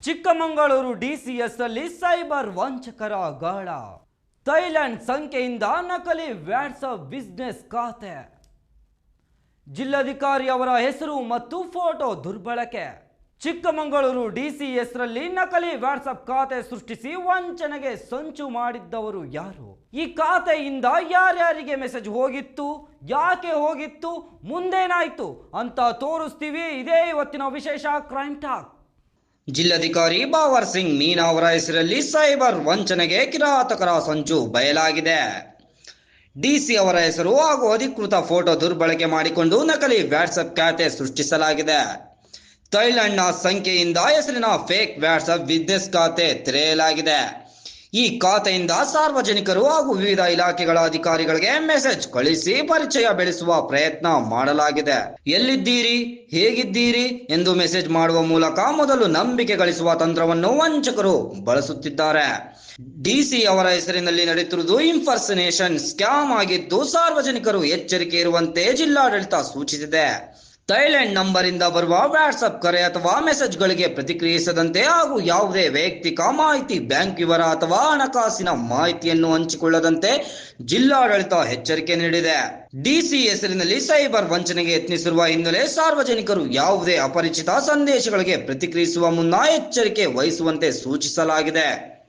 Chikkamagaluru DCS ಅಲ್ಲಿ cyber ವಂಚಕರ ಗಾಳ. Thailand ಸಂಖ್ಯೆಯಿಂದ ನಕಲಿ ವಾಟ್ಸ್ಆಪ್ ಬಿಸಿನೆಸ್ ಖಾತೆ. ಜಿಲ್ಲಾಧಿಕಾರಿ ಅವರ ಹೆಸರು ಮತ್ತು ಫೋಟೋ ದುರ್ಬಳಕೆ. ಚಿಕ್ಕಮಗಳೂರು ಡಿಸಿಎಸ್ ರಲ್ಲಿ ನಕಲಿ ವಾಟ್ಸ್ಆಪ್ ಖಾತೆ ಸೃಷ್ಟಿಸಿ ವಂಚನೆಗೆ ಸಂಚು ಮಾಡಿದ್ದವರು ಯಾರು? ಈ ಖಾತೆಯಿಂದ ಯಾರ್ಯಾರಿಗೆ ಮೆಸೇಜ್ ಹೋಗಿತ್ತು, ಯಾಕೆ ಹೋಗಿತ್ತು, ಮುಂದೇನಾಯ್ತು ಅಂತ ತೋರಿಸ್ತೀವಿ. ಇದೇ ಇವತ್ತಿನ ವಿಶೇಷ ಕ್ರೈಮ್ ಟಾಕ್. ಜಿಲ್ಲಾಧಿಕಾರಿ ಬಾವರ್ ಸಿಂಗ್ ಮೀನಾ ಅವರ ಹೆಸರಲ್ಲಿ ಸೈಬರ್ ವಂಚನೆಗೆ ಕಿರಾತಕರ ಸಂಚು ಬಯಲಾಗಿದೆ. ಡಿಸಿ ಅವರ ಹೆಸರು ಹಾಗೂ ಅಧಿಕೃತ ಫೋಟೋ ದುರ್ಬಳಕೆ ಮಾಡಿಕೊಂಡು ನಕಲಿ ವಾಟ್ಸ್ಆಪ್ ಖಾತೆ ಸೃಷ್ಟಿಸಲಾಗಿದೆ. ಥೈಲ್ಯಾಂಡ್ನ ಸಂಖ್ಯೆಯಿಂದ ಹೆಸರಿನ ಫೇಕ್ ವಾಟ್ಸ್ಆಪ್ ಬಿಸಿನೆಸ್ ಖಾತೆ ತೆರೆಯಲಾಗಿದೆ. ಈ ಖಾತೆಯಿಂದ ಸಾರ್ವಜನಿಕರು ಹಾಗೂ ವಿವಿಧ ಇಲಾಖೆಗಳ ಅಧಿಕಾರಿಗಳಿಗೆ ಮೆಸೇಜ್ ಕಳಿಸಿ ಪರಿಚಯ ಬೆಳೆಸುವ ಪ್ರಯತ್ನ ಮಾಡಲಾಗಿದೆ. ಎಲ್ಲಿದ್ದೀರಿ, ಹೇಗಿದ್ದೀರಿ ಎಂದು ಮೆಸೇಜ್ ಮಾಡುವ ಮೂಲಕ ಮೊದಲು ನಂಬಿಕೆ ಗಳಿಸುವ ತಂತ್ರವನ್ನು ವಂಚಕರು ಬಳಸುತ್ತಿದ್ದಾರೆ. ಡಿಸಿ ಅವರ ಹೆಸರಿನಲ್ಲಿ ನಡೆಯುತ್ತಿರುವುದು ಇಂಪರ್ಸನೇಷನ್ ಸ್ಕ್ಯಾಮ್ ಆಗಿದ್ದು, ಸಾರ್ವಜನಿಕರು ಎಚ್ಚರಿಕೆ ಇರುವಂತೆ ಜಿಲ್ಲಾಡಳಿತ ಸೂಚಿಸಿದೆ. ಥೈಲ್ಯಾಂಡ್ ನಂಬರ್ ಇಂದ ಬರುವ ವಾಟ್ಸ್ಆಪ್ ಕರೆ ಅಥವಾ ಮೆಸೇಜ್ಗಳಿಗೆ ಪ್ರತಿಕ್ರಿಯಿಸದಂತೆ ಹಾಗೂ ಯಾವುದೇ ವೈಯಕ್ತಿಕ ಮಾಹಿತಿ, ಬ್ಯಾಂಕ್ ವಿವರ ಅಥವಾ ಹಣಕಾಸಿನ ಮಾಹಿತಿಯನ್ನು ಹಂಚಿಕೊಳ್ಳದಂತೆ ಜಿಲ್ಲಾಡಳಿತ ಎಚ್ಚರಿಕೆ ನೀಡಿದೆ. ಡಿಸಿ ಹೆಸರಿನಲ್ಲಿ ಸೈಬರ್ ವಂಚನೆಗೆ ಯತ್ನಿಸಿರುವ ಹಿನ್ನೆಲೆ ಸಾರ್ವಜನಿಕರು ಯಾವುದೇ ಅಪರಿಚಿತ ಸಂದೇಶಗಳಿಗೆ ಪ್ರತಿಕ್ರಿಯಿಸುವ ಮುನ್ನ ಎಚ್ಚರಿಕೆ ವಹಿಸುವಂತೆ ಸೂಚಿಸಲಾಗಿದೆ.